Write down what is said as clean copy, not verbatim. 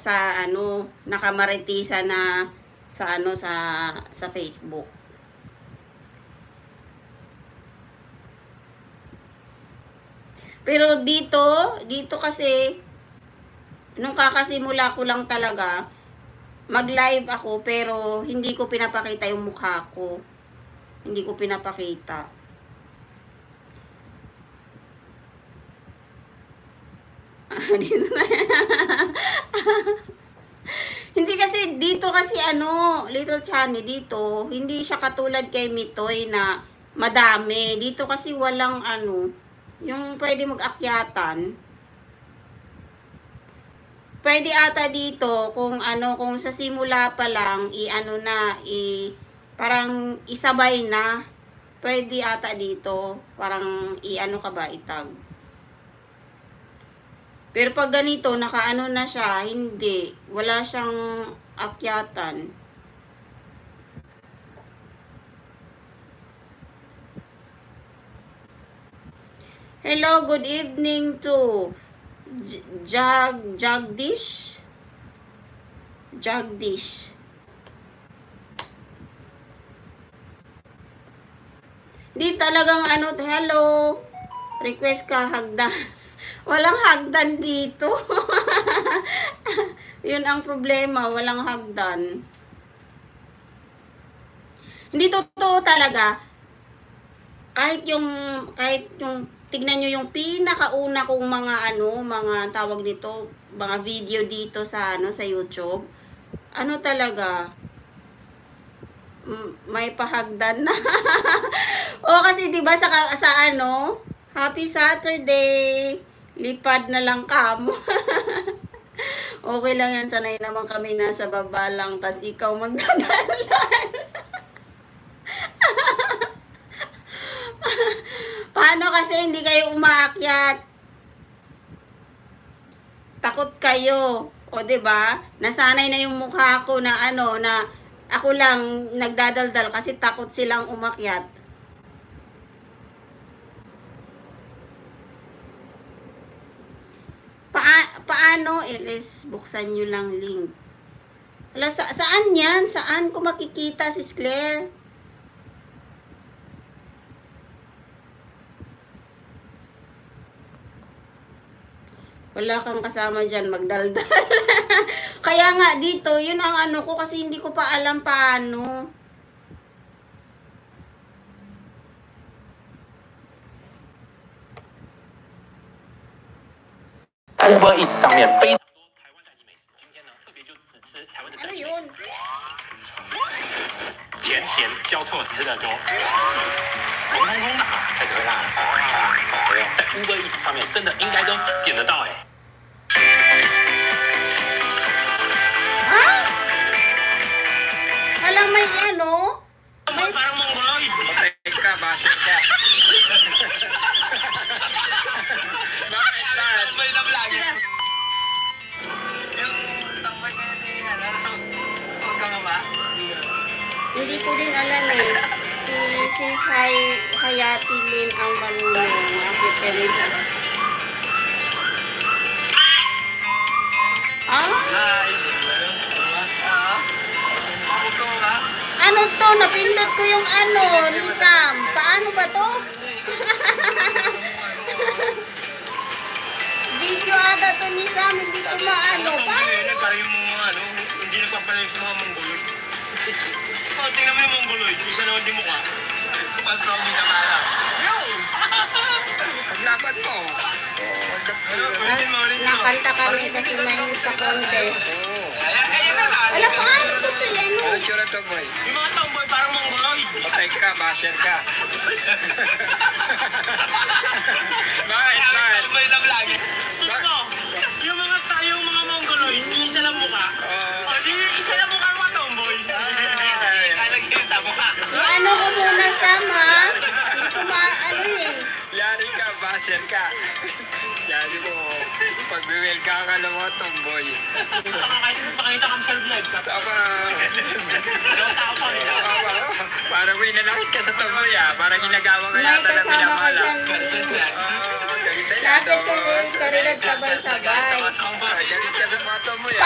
sa ano, nakamaritisan na sa ano sa Facebook. Pero dito kasi nung kakasimula ko lang talaga mag-live ako, pero hindi ko pinapakita yung mukha ko. Hindi ko pinapakita. Hindi kasi dito kasi ano, Little Chani dito, hindi siya katulad kay Mitoy na madami. Dito kasi walang ano, yung pwede mag-akyatan. Pwede ata dito kung ano, kung sa simula pa lang i-ano na, parang isabay na. Pwede ata dito, parang i-ano ka ba, itag. Pero pag ganito, nakaano na siya, hindi. Wala siyang akyatan. Hello, good evening to Jagdish. Di talagang ano, hello. Request ka hagdan. Walang hagdan dito. Yun ang problema, walang hagdan. Hindi totoo talaga. Kahit yung tignan nyo yung pinakauna kong mga tawag nito, mga video dito sa sa YouTube. Ano talaga? May pahagdan na. O kasi 'di ba sa Happy Saturday. Lipad na lang kamo. Okay lang yan, sanay naman kami nasa baba lang, tas ikaw magdadalan. Paano kasi hindi kayo umaakyat? Takot kayo. O 'di ba? Nasanay na yung mukha ko na na ako lang nagdadaldal kasi takot silang umakyat. Paano? Eles, buksan nyo lang link. Wala, saan yan? Saan ko makikita, sis Claire? Wala kang kasama dyan, magdaldal. Kaya nga dito, yun ang ko kasi hindi ko pa alam paano. Uber Eats 上面非常多台湾在地美食，今天呢特别就只吃台湾的在地美食，甜甜交错吃的多，红彤彤的开始会辣了，在 Uber Eats 上面真的应该都点得到哎。Alam may may parang mongoloid. Patay ka, basher ka. Tambay na vlog. Yung tambay ngayon magkakaba? Hindi ko din alam eh. Si Hayati Lin ang marunong makipelita. Ano to? Napindot ko yung Lisam. Paano ba to? Video ata to ni Sam, hindi ko maano. Paano? Parang yung mga hindi nagpapalay sa mga mongoloid. Tingnan mo yung mongoloid, isa na hindi mukha. Mas na hindi nakala. Yo! Paglaban mo. Nakanta kami kasi may sa contest. Alam mo, ano to yan? Ano tsura to, boy? Yung mga tomboy parang mongoloid. Patay ka, basher ka. Bakit? Tomboy na vlog. Yung mga mongoloid, isa lang mukha. Isa lang mukha mga tomboy. Naging sa mukha. Ano ko muna, Sam, ha? Hindi ko Yari ka, basher ka. Yari mo, pag-will ka ng mga tomboy. Pakita kami sa vlog. Parang may nalakit ka sa tomboy, parang ginagawa ka yata na minamala. Bakit ko rin sabay-sabay? Galit ka sa mga tomboy,